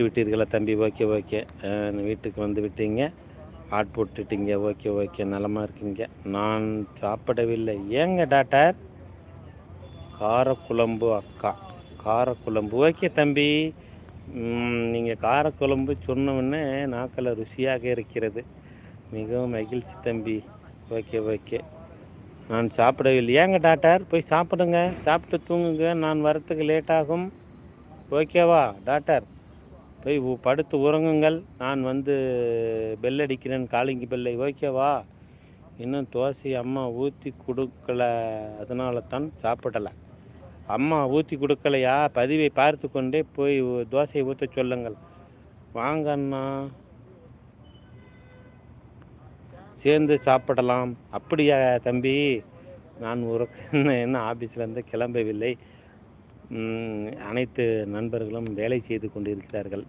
விட்டீர்களா தம்பி? Okay okay. வீட்டுக்கு வந்து விட்டீங்க, போட்டுட்டீங்க. ஓகே ஓகே, நலமாக இருக்கீங்க. நான் சாப்பிடவில்லை. ஏங்க டாக்டர்? காரக்குழம்பு அக்கா. காரக்குழம்பு ஓகே தம்பி. நீங்கள் காரக்குழம்பு சொன்னவுடனே நாக்கில் ருசியாக இருக்கிறது. மிகவும் மகிழ்ச்சி தம்பி. Okay okay. நான் சாப்பிடவில்லை. ஏங்க டாக்டர்? போய் சாப்பிடுங்க, சாப்பிட்டு தூங்குங்க. நான் வரத்துக்கு லேட்டாகும். ஓகேவா டாக்டர்? போய் படுத்து உறங்குங்கள். நான் வந்து பெல் அடிக்கிறேன், காலிங் பெல்லை. ஓகேவா? இன்னும் தோசை அம்மா ஊற்றி கொடுக்கல, அதனால தான் சாப்பிடலை. அம்மா ஊற்றி கொடுக்கலையா? பதிவை பார்த்து கொண்டே போய் தோசையை ஊற்ற சொல்லுங்கள். வாங்க அண்ணா, சேர்ந்து சாப்பிடலாம். அப்படியா தம்பி? நான் என்ன ஆஃபீஸ்லேருந்து கிளம்பவில்லை. அனைத்து நண்பர்களும் வேலை செய்து கொண்டிருக்கிறார்கள்.